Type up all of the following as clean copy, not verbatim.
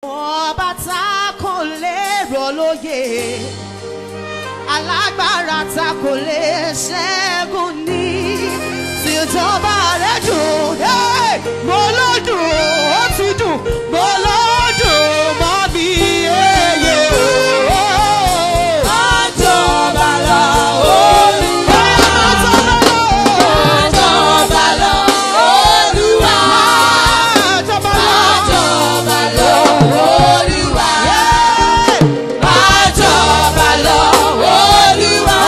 Ọba tá kò lérò lóye, alágbára tá kò lè ṣẹ́gun ní. Tí ìjọba rẹ̀ dùn, mo ló dùn, ó ti dùn, mo ló dùn mọ́ mi yéye. Àjọba lọ, Olúwa. Àjọba lọ, Olúwa. Àjọba lọ, Olúwa. Àjọba lọ, Olúwa.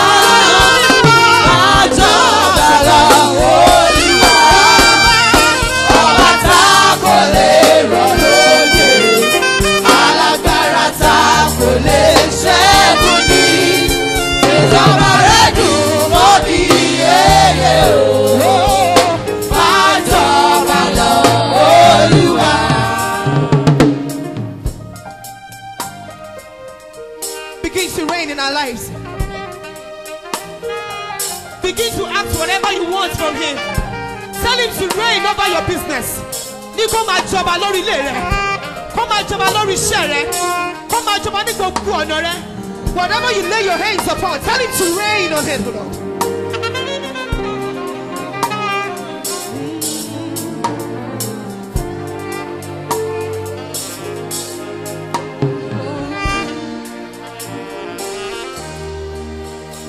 Àjọba lọ, Olúwa. Ọba tá kò lè rọ̀ lóye, alágbára tá kò lè ṣẹ́gun ní. Ìjọba rẹ̀ dùn mọ́ mi yéye o. Àjọba lọ, Olúwa. Begin to reign in our lives. Begin to ask whatever you want from him. Tell him to reign over your business. Ní kó máa jọba lórí ilé rẹ, kó máa jọba lórí iṣẹ́ rẹ, kó máa jọba ní gbogbo ọ̀nà rẹ. Whatever you lay your hands upon, tell him to reign on it, Lord.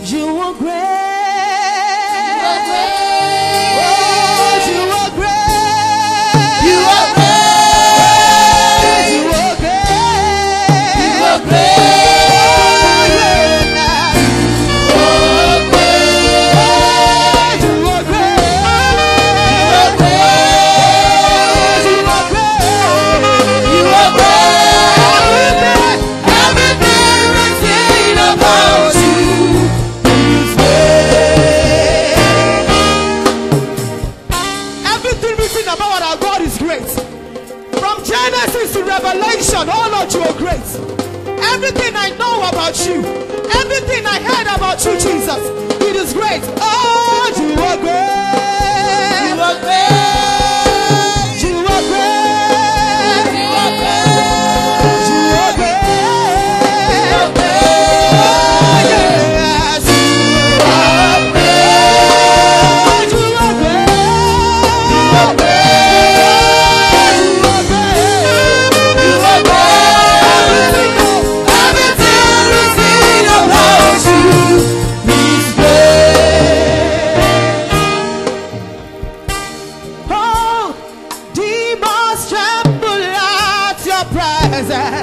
You are great. You are great. You are great. You are great. You are great. Genesis to Revelation, oh Lord, you are great. Everything I know about you, everything I heard about you, Jesus, it is great. Oh, you are great. You are great. You are great. You are great. You are great. You are great. Oh, yes. You are great. You are great. You are great.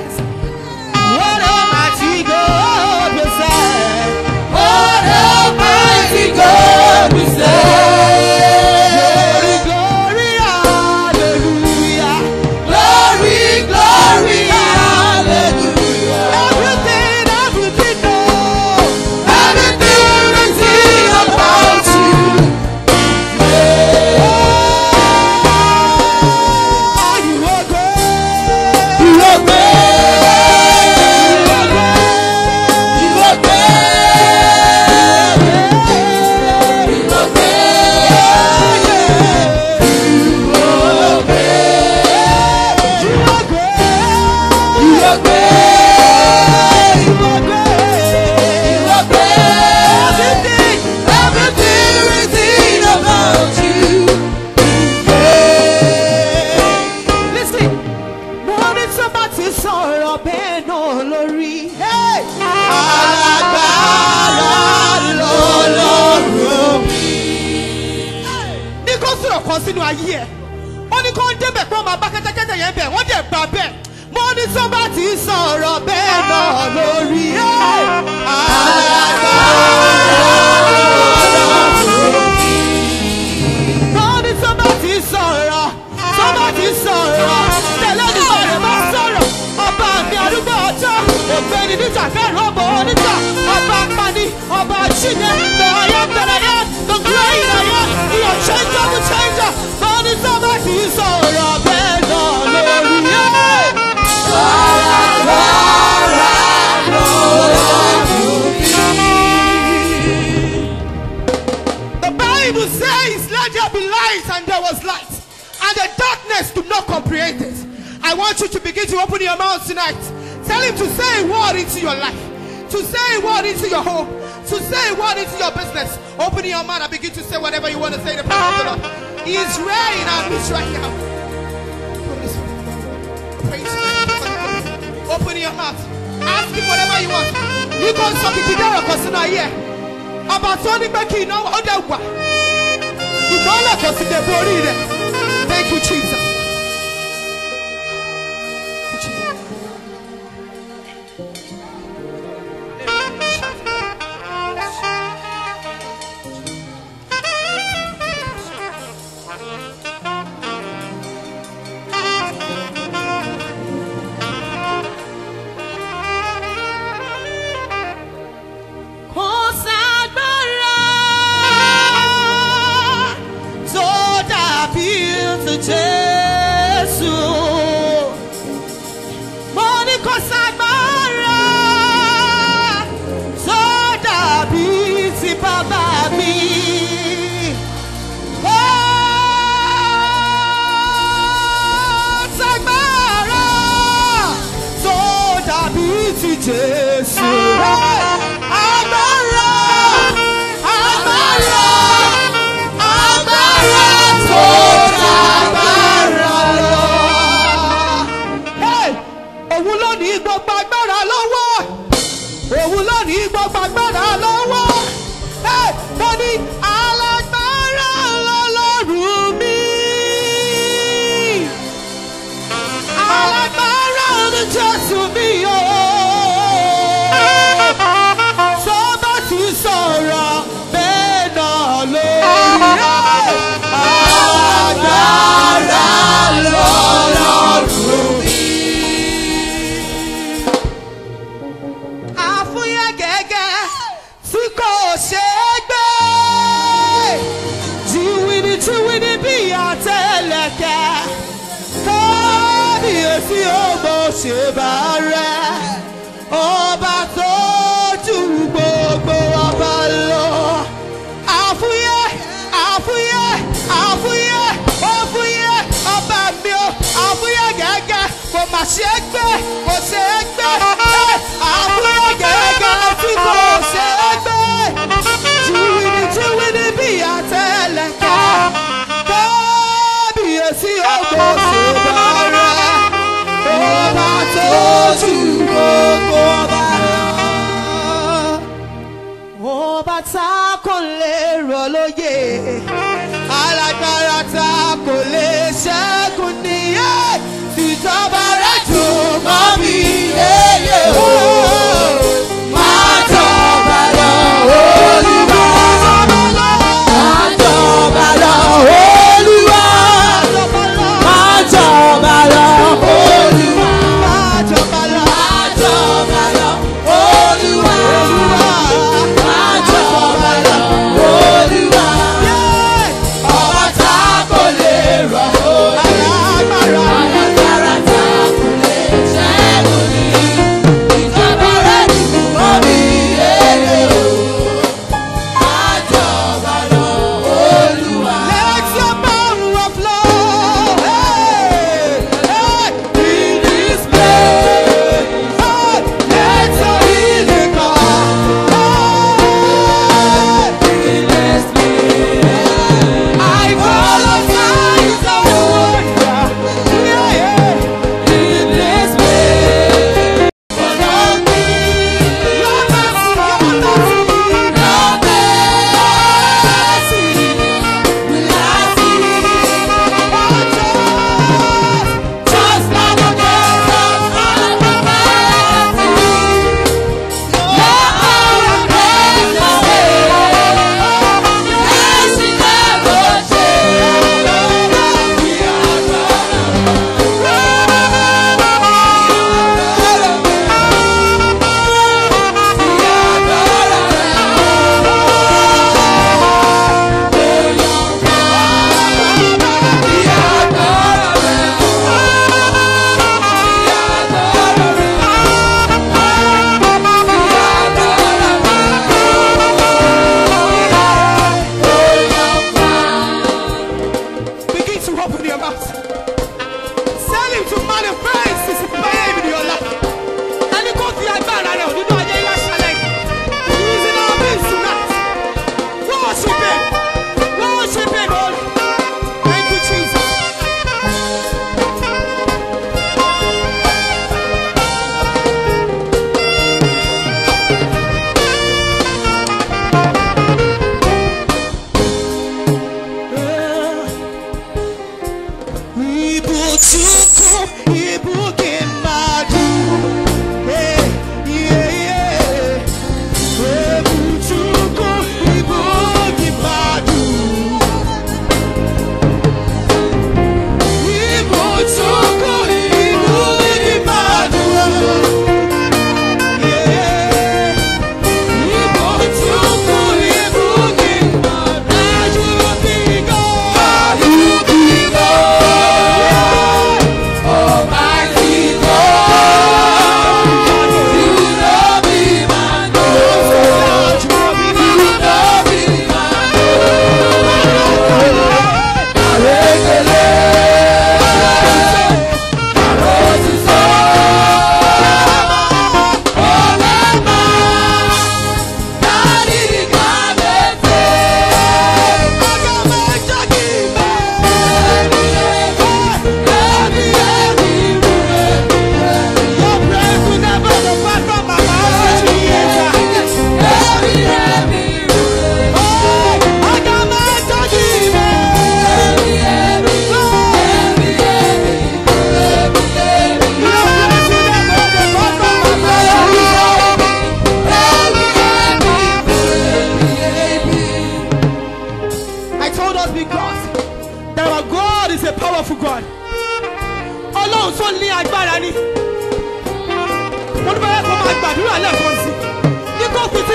What Almighty God we serve. What Almighty God we serve. Glory, glory, hallelujah. Glory, glory, hallelujah. Everything, everything, oh, everything we see about you. Oh, you are good. You are good. Sínú ayé ẹ ó ní kó ń débẹ̀ pé wọ́n máa bá kẹ́tẹ́kẹ́tẹ́ yẹn bẹ̀ wọ́n dẹ̀ gbà bẹ́ẹ̀ mo ní tó bá ti sọ̀rọ̀ bẹ́ẹ̀ náà lórí mo ní tó bá ti sọ̀rọ̀ tẹ̀lé nígbà rẹ̀ bá sọ̀rọ̀ ọba mi àdúgbò ọjọ́ ògbẹ́ni níjà fẹ́ràn ọmọ oníjà ọba apani ọba àjíǹde bẹ̀rẹ̀ bẹ̀rẹ̀ the great I am the unchangeable changer. Bọ́ni tó bá ti sọ̀rọ̀ bẹ́ẹ̀ náà lórí ẹ̀. Open your mouth tonight. Tell him to say a word into your life, to say a word into your home, to say a word into your business. Open your mouth and begin to say whatever you want to say in the power of the Lord. He is reigning in our midst right now. Praise him. Open your mouth. Ask him whatever you want. You go something to get a person here. About Tony Becky, no other one. You don't let us in the body. Thank you, Jesus. Oh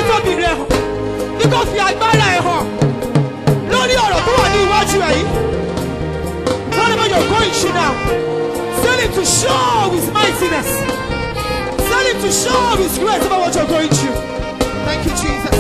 títóbi rẹ̀ hàn. Ní kò fi agbára ẹ̀ hàn. Lórí ọ̀rọ̀ tó wà ní iwájú ẹ̀ yìí. Whatever you're going through now, tell him to show his mightiness. Tell him to show his grace about what you're going through. Thank you, Jesus.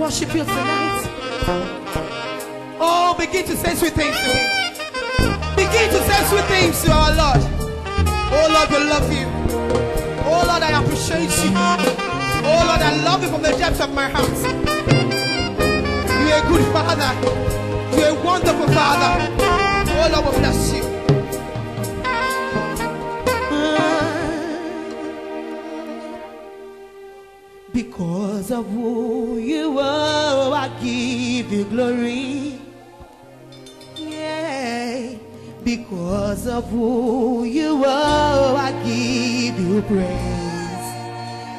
Worship you tonight. Oh, begin to say sweet things to him. Begin to say sweet things to our Lord. Oh Lord, we love you. Oh Lord, I appreciate you. Oh Lord, I love you from the depths of my heart. You're a good Father. You're a wonderful Father. Oh Lord, we bless you. Because of who you are, I give you glory. Yeah. Because of who you are, I give you praise.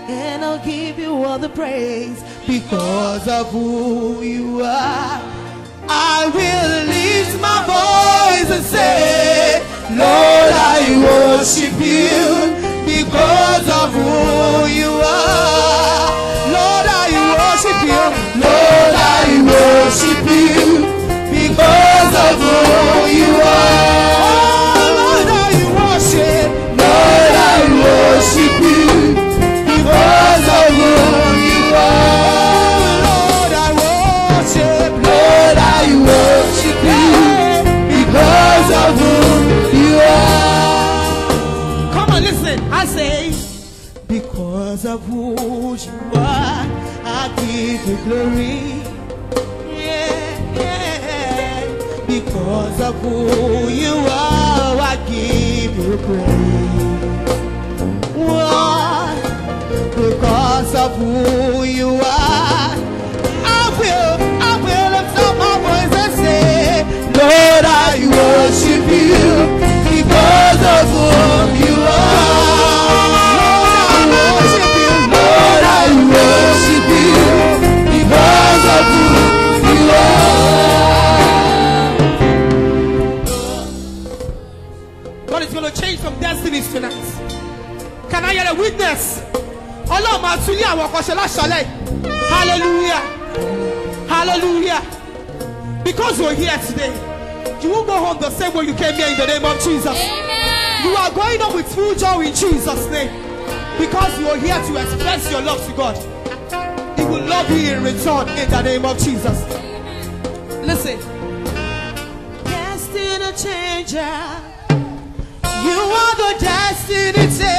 And I'll give you all the praise. Because of who you are, I will lift my voice and say, Lord, I worship you. Because of who you are, Lord, I worship you. Lord, I worship you. Because of who you are, Lord, I worship. Lord, I worship you. Because of who you are, Lord, I worship. Lord, I worship you. Because of who you are. Come on, listen. I say, because of who you are, I give you glory. Yeah, yeah. Because of who you are, I give you praise. What? Because of who you are, I will lift up my voice and say, Lord, I worship you. Because of who you are, Lord, I worship you. Because of who you are. God is going to change some destinies tonight. Can I hear a witness? Hallelujah. Hallelujah. Because you're here today, you won't go home the same way you came here in the name of Jesus. Amen. You are going home with full joy in Jesus' name. Because you are here to express your love to God. love you in return in the name of Jesus. Listen. Destiny changer. You are the destiny changer.